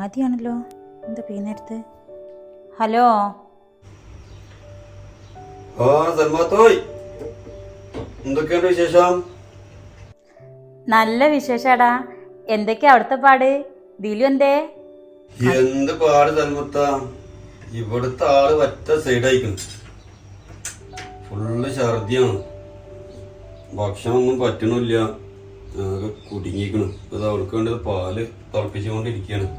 ആദ്യമാണല്ലോ എന്താ പേനടുത്ത്. ഹലോ എന്തൊക്കെയുണ്ട് വിശേഷം? നല്ല വിശേഷാടാ. എന്തൊക്കെയാ അവിടുത്തെ പാട്? ദിലു എന്തേ? എന്ത് പാട് സൽമത്ത, ഇവിടുത്തെ ആള് ഒറ്റ സൈഡായിക്കുന്നു. ഫുള്ള് ഛർദിയാണ്, ഭക്ഷണം ഒന്നും പറ്റണില്ല, ആകെ കുടുങ്ങിക്കണ്. അത് അവൾക്ക് വേണ്ടത് പാല് തിളപ്പിച്ചുകൊണ്ടിരിക്കുകയാണ്.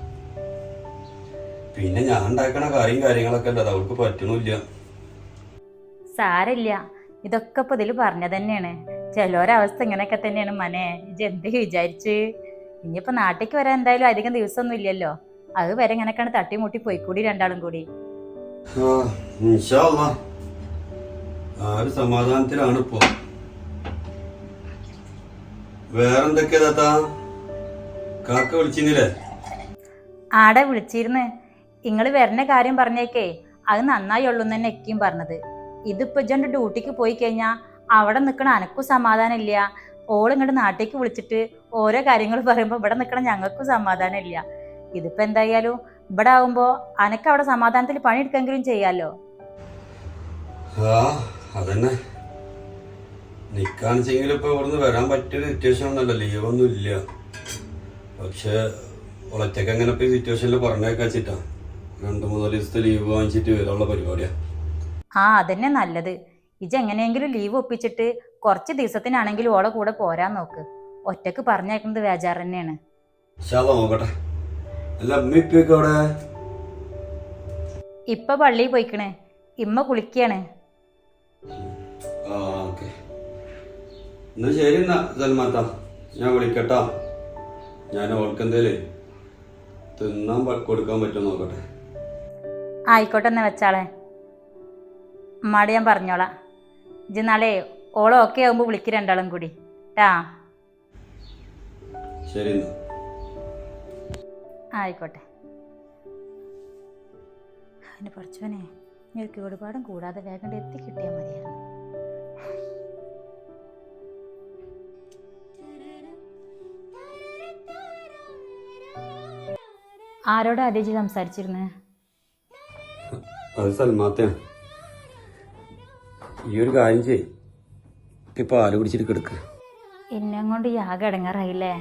പിന്നെ ഞാൻ ഉണ്ടാക്കണ കാര്യങ്ങളൊക്കെ ഉണ്ട്, അത് അവൾക്ക് പറ്റണില്ല. സാരില്ല, ഇതൊക്കെ ഇപ്പൊ ഇതില് പറഞ്ഞ തന്നെയാണ്. ചിലരവസ്ഥ ഇങ്ങനെയൊക്കെ തന്നെയാണ് മനെ. ഇജ്ജ് എന്ത് വിചാരിച്ച്? ഇനിയിപ്പോ നാട്ടിലേക്ക് വരാൻ എന്തായാലും അധികം ദിവസമൊന്നും ഇല്ലല്ലോ. അത് വരെ ഇങ്ങനെയൊക്കെയാണ് തട്ടിമുട്ടി പോയിക്കൂടി രണ്ടാളും കൂടി. ഇൻഷാ അല്ലാഹ് ആ ഒരു സമാധാനത്തിലാണ് ഇപ്പോ. വേറെന്തൊക്കെയാ താത്താ? കാക്ക വിളിച്ചിരുന്നില്ലേ? ആടെ വിളിച്ചിരുന്ന്. ഇങ്ങള് വരുന്ന കാര്യം പറഞ്ഞേക്കേ അത് നന്നായി ഉള്ളൂ തന്നെ എക്കും പറഞ്ഞത്. ഇതിപ്പോ ഇജ്ജ് ഡ്യൂട്ടിക്ക് പോയി കഴിഞ്ഞാൽ അവിടെ നിൽക്കണ അനക്കും സമാധാനം ഇല്ല. ഓൾ ഇങ്ങോട്ട് നാട്ടിലേക്ക് വിളിച്ചിട്ട് ഓരോ കാര്യങ്ങൾ പറയുമ്പോൾ ഇവിടെ നിൽക്കണ ഞങ്ങൾക്കും സമാധാനം ഇല്ല. ഇതിപ്പോ എന്തായാലും ഇവിടെ ആവുമ്പോ അനക്ക് അവിടെ സമാധാനത്തിൽ പണിയെടുക്കെങ്കിലും ചെയ്യാലോ. അതന്നെ, നിക്കാണെച്ചെങ്കിലും ഇപ്പൊ ഇവിടുന്ന് വരാൻ പറ്റിയൊരു സിറ്റുവേഷൻ ഒന്നല്ല, ലീവൊന്നും ഇല്ല. പക്ഷെ ഒളറ്റക്ക് എങ്ങനെ ഇപ്പൊ ഈ സിറ്റുവേഷനിൽ പറഞ്ഞേക്കാച്ചിട്ടാ 2-3 ദിവസത്തെ ലീവ് വാങ്ങിച്ചിട്ട് വരാനുള്ള പരിപാടിയാ. അതന്നെ നല്ലത്. ഇജ്ജ് എങ്ങനെയെങ്കിലും ലീവ് ഒപ്പിച്ചിട്ട് കുറച്ച് ദിവസത്തിനാണെങ്കിലും ഓളെ കൂടെ പോരാൻ നോക്ക്. ഒറ്റക്ക് പറഞ്ഞേക്കുന്നത് വേജാർ തന്നെയാണ്. നോക്കട്ടെ. അല്ല അമ്മ ഇപ്പൊക്കെ അവിടെ? ഇപ്പൊ പള്ളിയിൽ പോയിക്കണ്, ഇമ്മ കുളിക്കാണ്. എന്നാ ശരി എന്നാ സൽമാത്ത, ഞാൻ വിളിക്കട്ടാ. ഞാൻ ഓൾക്ക് എന്തേലേ തിന്നാൻ കൊടുക്കാൻ പറ്റുമോ നോക്കട്ടെ. ആയിക്കോട്ടെ എന്നാ വെച്ചാളെ. ഉമ്മാട് ഞാൻ പറഞ്ഞോളാം. ഇജ്ജ് നാളെ ഓളം ഓക്കെ ആകുമ്പോൾ വിളിക്ക് രണ്ടാളും കൂടി ട്ടാ. ശരി എന്നാ. ആയിക്കോട്ടെ. അതിന് പഠിച്ചോനെ എനിക്ക് ഒരുപാടും കൂടാതെ വേഗം എത്തി കിട്ടിയാൽ മതിയായിരുന്നു. ആരോടാ ആദ്യം സംസാരിച്ചിരുന്നേ? അത് സൽമാത്തയാണ്. ഈ ഒരു കാര്യം ചെയ്യ്, പാല് കുടിച്ചിട്ട് കിടക്ക്. എന്നെ കൊണ്ട് യാഗ ഇടങ്ങാറായില്ലേ?